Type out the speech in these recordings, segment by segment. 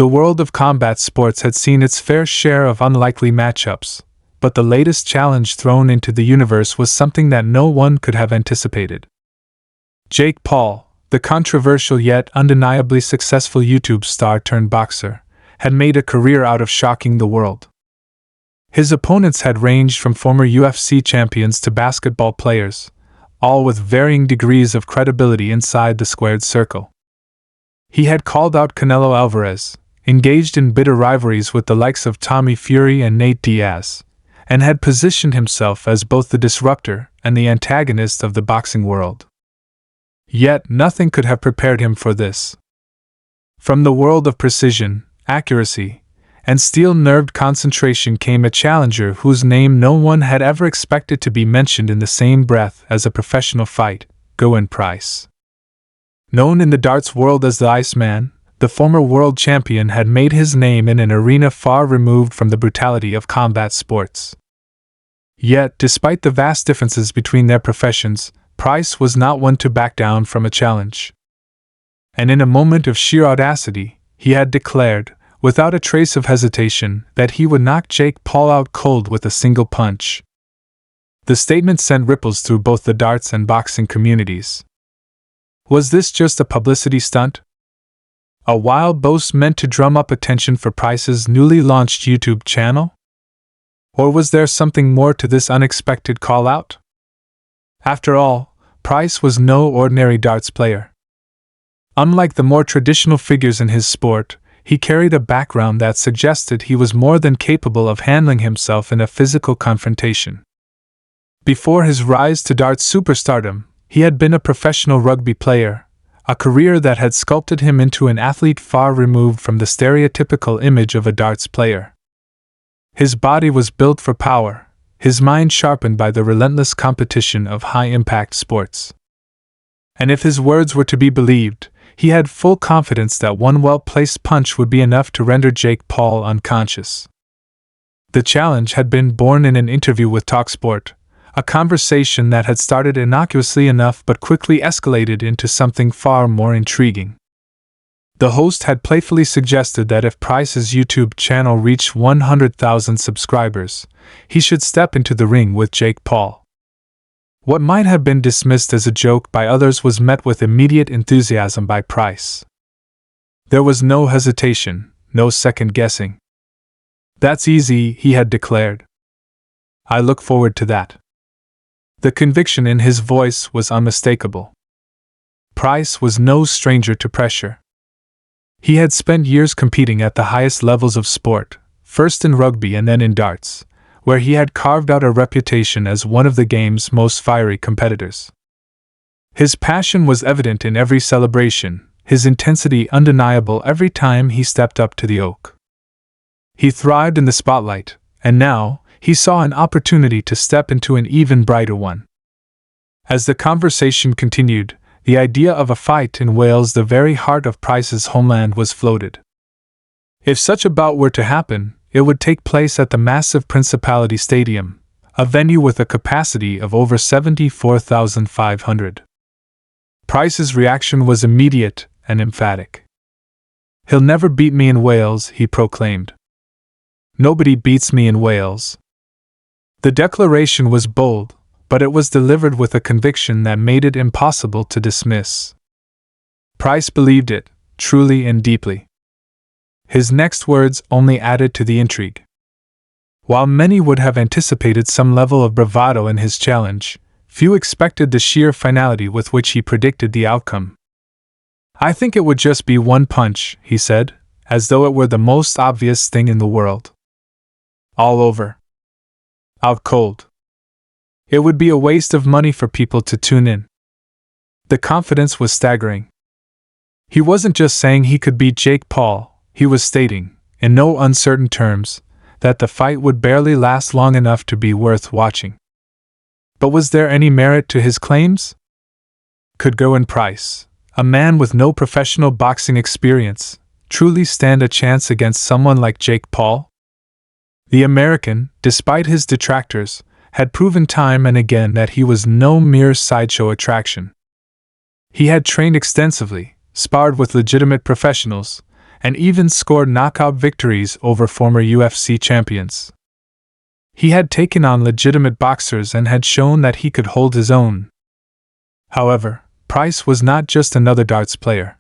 The world of combat sports had seen its fair share of unlikely matchups, but the latest challenge thrown into the universe was something that no one could have anticipated. Jake Paul, the controversial yet undeniably successful YouTube star turned boxer, had made a career out of shocking the world. His opponents had ranged from former UFC champions to basketball players, all with varying degrees of credibility inside the squared circle. He had called out Canelo Alvarez, engaged in bitter rivalries with the likes of Tommy Fury and Nate Diaz, and had positioned himself as both the disruptor and the antagonist of the boxing world. Yet nothing could have prepared him for this. From the world of precision, accuracy, and steel-nerved concentration came a challenger whose name no one had ever expected to be mentioned in the same breath as a professional fight, Gerwyn Price. Known in the darts world as the Iceman, the former world champion had made his name in an arena far removed from the brutality of combat sports. Yet, despite the vast differences between their professions, Price was not one to back down from a challenge. And in a moment of sheer audacity, he had declared, without a trace of hesitation, that he would knock Jake Paul out cold with a single punch. The statement sent ripples through both the darts and boxing communities. Was this just a publicity stunt? A wild boast meant to drum up attention for Price's newly launched YouTube channel? Or was there something more to this unexpected call-out? After all, Price was no ordinary darts player. Unlike the more traditional figures in his sport, he carried a background that suggested he was more than capable of handling himself in a physical confrontation. Before his rise to darts superstardom, he had been a professional rugby player, a career that had sculpted him into an athlete far removed from the stereotypical image of a darts player. His body was built for power, his mind sharpened by the relentless competition of high-impact sports. And if his words were to be believed, he had full confidence that one well-placed punch would be enough to render Jake Paul unconscious. The challenge had been born in an interview with TalkSport, a conversation that had started innocuously enough but quickly escalated into something far more intriguing. The host had playfully suggested that if Price's YouTube channel reached 100,000 subscribers, he should step into the ring with Jake Paul. What might have been dismissed as a joke by others was met with immediate enthusiasm by Price. There was no hesitation, no second guessing. "That's easy," he had declared. "I look forward to that." The conviction in his voice was unmistakable. Price was no stranger to pressure. He had spent years competing at the highest levels of sport, first in rugby and then in darts, where he had carved out a reputation as one of the game's most fiery competitors. His passion was evident in every celebration, his intensity undeniable every time he stepped up to the oak. He thrived in the spotlight, and now, he saw an opportunity to step into an even brighter one. As the conversation continued, the idea of a fight in Wales, the very heart of Price's homeland, was floated. If such a bout were to happen, it would take place at the massive Principality Stadium, a venue with a capacity of over 74,500. Price's reaction was immediate and emphatic. "He'll never beat me in Wales," he proclaimed. "Nobody beats me in Wales." The declaration was bold, but it was delivered with a conviction that made it impossible to dismiss. Price believed it, truly and deeply. His next words only added to the intrigue. While many would have anticipated some level of bravado in his challenge, few expected the sheer finality with which he predicted the outcome. "I think it would just be one punch," he said, as though it were the most obvious thing in the world. "All over. Out cold. It would be a waste of money for people to tune in." The confidence was staggering. He wasn't just saying he could beat Jake Paul, he was stating, in no uncertain terms, that the fight would barely last long enough to be worth watching. But was there any merit to his claims? Could Gerwyn Price, a man with no professional boxing experience, truly stand a chance against someone like Jake Paul? The American, despite his detractors, had proven time and again that he was no mere sideshow attraction. He had trained extensively, sparred with legitimate professionals, and even scored knockout victories over former UFC champions. He had taken on legitimate boxers and had shown that he could hold his own. However, Price was not just another darts player.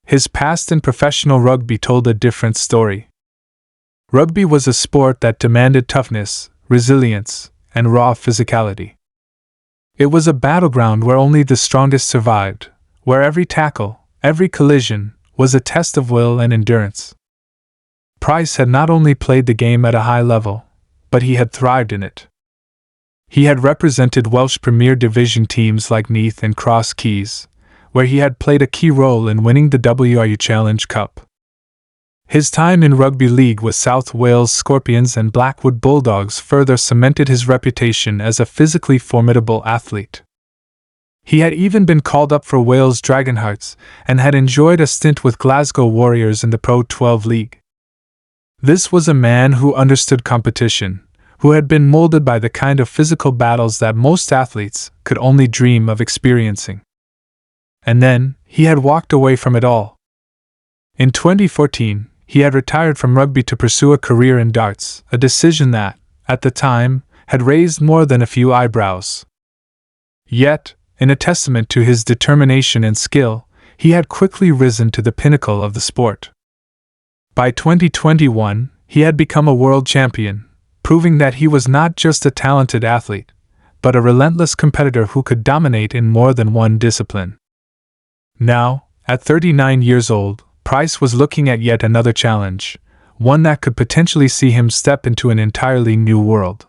His past in professional rugby told a different story. Rugby was a sport that demanded toughness, resilience, and raw physicality. It was a battleground where only the strongest survived, where every tackle, every collision, was a test of will and endurance. Price had not only played the game at a high level, but he had thrived in it. He had represented Welsh Premier Division teams like Neath and Cross Keys, where he had played a key role in winning the WRU Challenge Cup. His time in rugby league with South Wales Scorpions and Blackwood Bulldogs further cemented his reputation as a physically formidable athlete. He had even been called up for Wales Dragonhearts and had enjoyed a stint with Glasgow Warriors in the Pro 12 League. This was a man who understood competition, who had been molded by the kind of physical battles that most athletes could only dream of experiencing. And then, he had walked away from it all. In 2014, he had retired from rugby to pursue a career in darts, a decision that, at the time, had raised more than a few eyebrows. Yet, in a testament to his determination and skill, he had quickly risen to the pinnacle of the sport. By 2021, he had become a world champion, proving that he was not just a talented athlete, but a relentless competitor who could dominate in more than one discipline. Now, at 39 years old, Price was looking at yet another challenge, one that could potentially see him step into an entirely new world.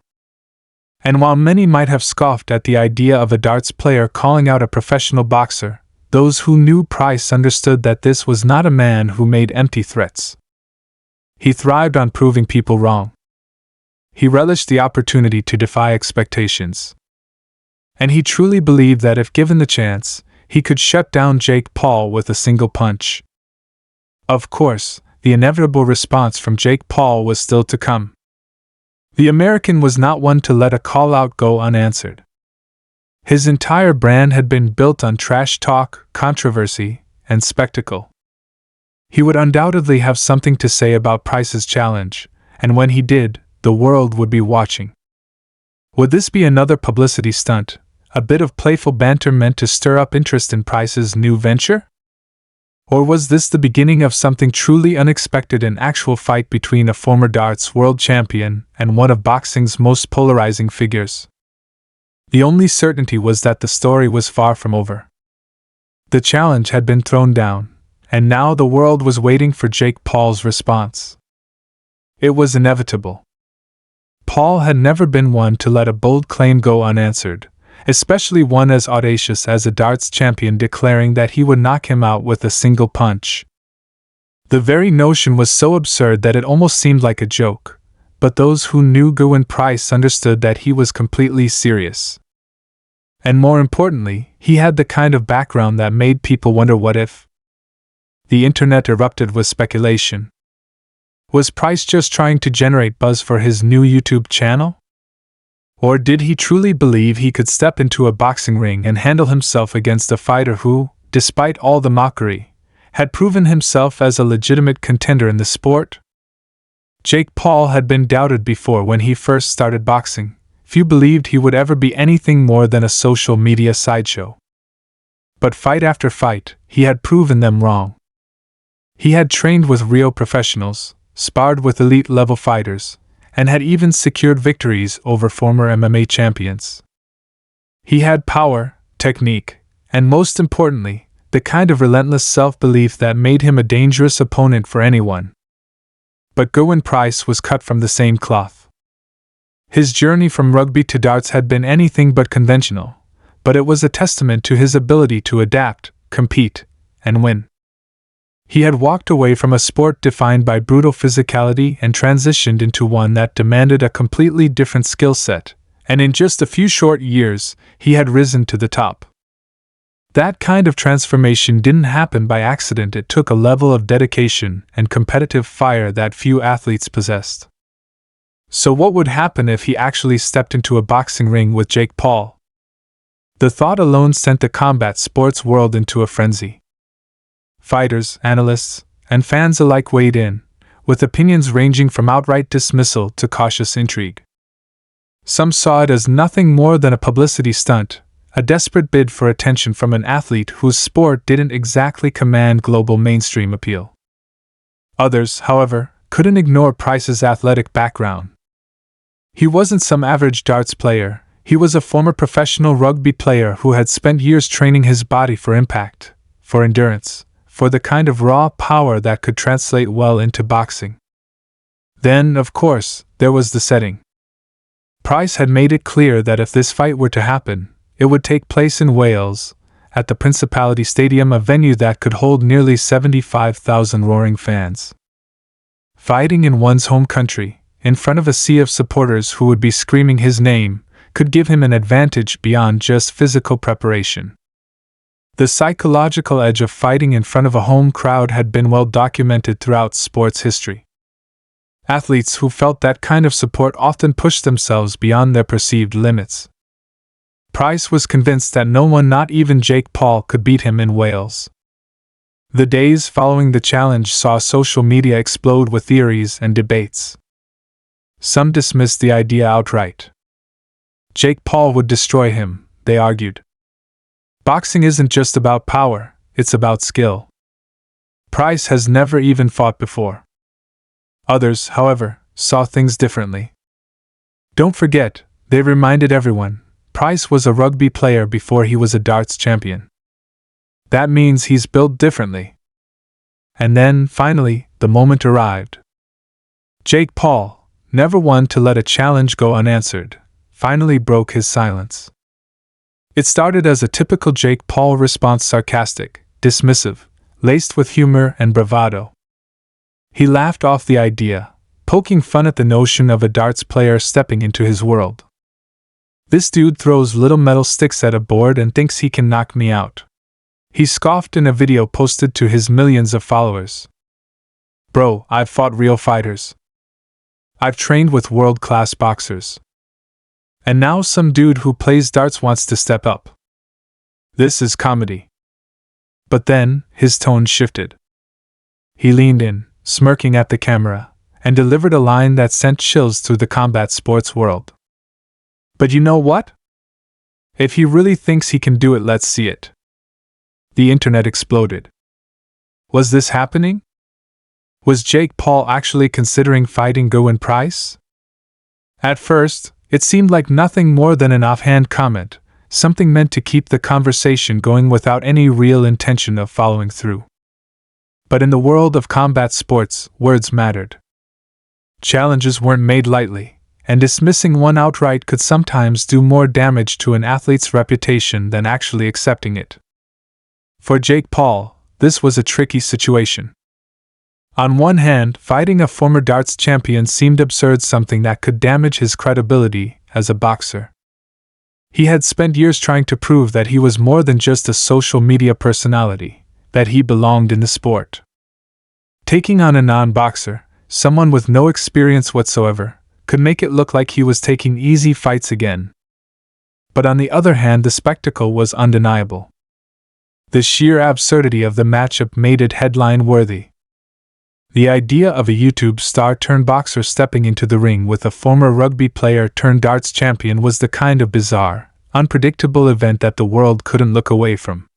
And while many might have scoffed at the idea of a darts player calling out a professional boxer, those who knew Price understood that this was not a man who made empty threats. He thrived on proving people wrong. He relished the opportunity to defy expectations. And he truly believed that if given the chance, he could shut down Jake Paul with a single punch. Of course, the inevitable response from Jake Paul was still to come. The American was not one to let a call-out go unanswered. His entire brand had been built on trash talk, controversy, and spectacle. He would undoubtedly have something to say about Price's challenge, and when he did, the world would be watching. Would this be another publicity stunt, a bit of playful banter meant to stir up interest in Price's new venture? Or was this the beginning of something truly unexpected, an actual fight between a former darts world champion and one of boxing's most polarizing figures? The only certainty was that the story was far from over. The challenge had been thrown down, and now the world was waiting for Jake Paul's response. It was inevitable. Paul had never been one to let a bold claim go unanswered, especially one as audacious as a darts champion declaring that he would knock him out with a single punch. The very notion was so absurd that it almost seemed like a joke, but those who knew Gerwyn Price understood that he was completely serious. And more importantly, he had the kind of background that made people wonder what if. The internet erupted with speculation. Was Price just trying to generate buzz for his new YouTube channel? Or did he truly believe he could step into a boxing ring and handle himself against a fighter who, despite all the mockery, had proven himself as a legitimate contender in the sport? Jake Paul had been doubted before when he first started boxing. Few believed he would ever be anything more than a social media sideshow. But fight after fight, he had proven them wrong. He had trained with real professionals, sparred with elite-level fighters, and had even secured victories over former MMA champions. He had power, technique, and most importantly, the kind of relentless self-belief that made him a dangerous opponent for anyone. But Gerwyn Price was cut from the same cloth. His journey from rugby to darts had been anything but conventional, but it was a testament to his ability to adapt, compete, and win. He had walked away from a sport defined by brutal physicality and transitioned into one that demanded a completely different skill set, and in just a few short years, he had risen to the top. That kind of transformation didn't happen by accident. It took a level of dedication and competitive fire that few athletes possessed. So what would happen if he actually stepped into a boxing ring with Jake Paul? The thought alone sent the combat sports world into a frenzy. Fighters, analysts, and fans alike weighed in, with opinions ranging from outright dismissal to cautious intrigue. Some saw it as nothing more than a publicity stunt, a desperate bid for attention from an athlete whose sport didn't exactly command global mainstream appeal. Others, however, couldn't ignore Price's athletic background. He wasn't some average darts player, he was a former professional rugby player who had spent years training his body for impact, for endurance, for the kind of raw power that could translate well into boxing. Then, of course, there was the setting. Price had made it clear that if this fight were to happen, it would take place in Wales, at the Principality Stadium, a venue that could hold nearly 75,000 roaring fans. Fighting in one's home country, in front of a sea of supporters who would be screaming his name, could give him an advantage beyond just physical preparation. The psychological edge of fighting in front of a home crowd had been well documented throughout sports history. Athletes who felt that kind of support often pushed themselves beyond their perceived limits. Price was convinced that no one, not even Jake Paul, could beat him in Wales. The days following the challenge saw social media explode with theories and debates. Some dismissed the idea outright. Jake Paul would destroy him, they argued. Boxing isn't just about power, it's about skill. Price has never even fought before. Others, however, saw things differently. Don't forget, they reminded everyone, Price was a rugby player before he was a darts champion. That means he's built differently. And then, finally, the moment arrived. Jake Paul, never one to let a challenge go unanswered, finally broke his silence. It started as a typical Jake Paul response, sarcastic, dismissive, laced with humor and bravado. He laughed off the idea, poking fun at the notion of a darts player stepping into his world. This dude throws little metal sticks at a board and thinks he can knock me out. He scoffed in a video posted to his millions of followers. Bro, I've fought real fighters. I've trained with world-class boxers. And now some dude who plays darts wants to step up. This is comedy. But then, his tone shifted. He leaned in, smirking at the camera, and delivered a line that sent chills through the combat sports world. But you know what? If he really thinks he can do it, let's see it. The internet exploded. Was this happening? Was Jake Paul actually considering fighting Gerwyn Price? At first, it seemed like nothing more than an offhand comment, something meant to keep the conversation going without any real intention of following through. But in the world of combat sports, words mattered. Challenges weren't made lightly, and dismissing one outright could sometimes do more damage to an athlete's reputation than actually accepting it. For Jake Paul, this was a tricky situation. On one hand, fighting a former darts champion seemed absurd, something that could damage his credibility as a boxer. He had spent years trying to prove that he was more than just a social media personality, that he belonged in the sport. Taking on a non-boxer, someone with no experience whatsoever, could make it look like he was taking easy fights again. But on the other hand, the spectacle was undeniable. The sheer absurdity of the matchup made it headline-worthy. The idea of a YouTube star turned boxer stepping into the ring with a former rugby player turned darts champion was the kind of bizarre, unpredictable event that the world couldn't look away from.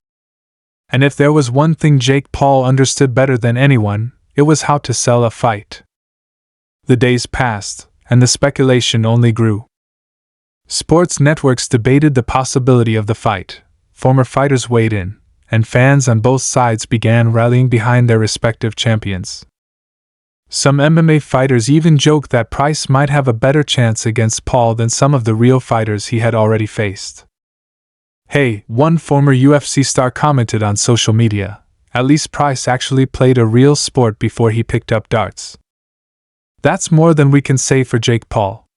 And if there was one thing Jake Paul understood better than anyone, it was how to sell a fight. The days passed, and the speculation only grew. Sports networks debated the possibility of the fight, former fighters weighed in, and fans on both sides began rallying behind their respective champions. Some MMA fighters even joked that Price might have a better chance against Paul than some of the real fighters he had already faced. Hey, one former UFC star commented on social media, at least Price actually played a real sport before he picked up darts. That's more than we can say for Jake Paul.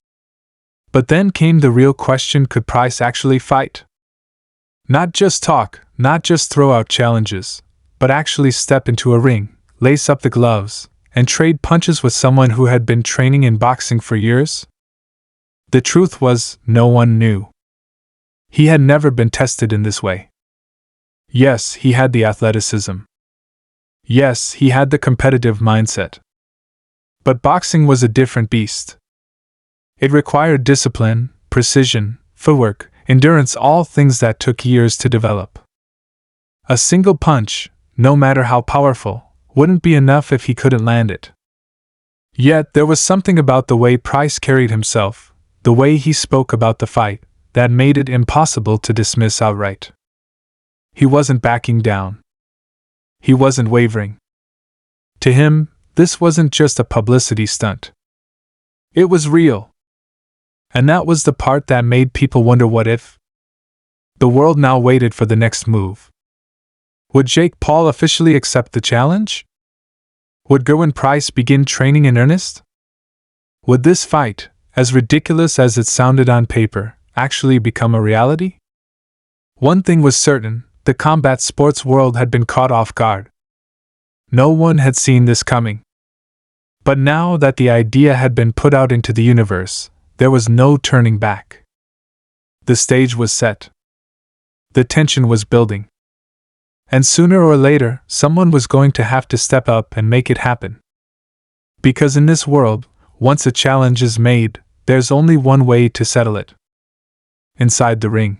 But then came the real question, could Price actually fight? Not just talk, not just throw out challenges, but actually step into a ring, lace up the gloves, and trade punches with someone who had been training in boxing for years? The truth was, no one knew. He had never been tested in this way. Yes, he had the athleticism. Yes, he had the competitive mindset. But boxing was a different beast. It required discipline, precision, footwork, endurance, all things that took years to develop. A single punch, no matter how powerful, wouldn't be enough if he couldn't land it. Yet there was something about the way Price carried himself, the way he spoke about the fight, that made it impossible to dismiss outright. He wasn't backing down. He wasn't wavering. To him, this wasn't just a publicity stunt. It was real. And that was the part that made people wonder what if. The world now waited for the next move. Would Jake Paul officially accept the challenge? Would Gerwin Price begin training in earnest? Would this fight, as ridiculous as it sounded on paper, actually become a reality? One thing was certain, the combat sports world had been caught off guard. No one had seen this coming. But now that the idea had been put out into the universe, there was no turning back. The stage was set. The tension was building. And sooner or later, someone was going to have to step up and make it happen. Because in this world, once a challenge is made, there's only one way to settle it. Inside the ring.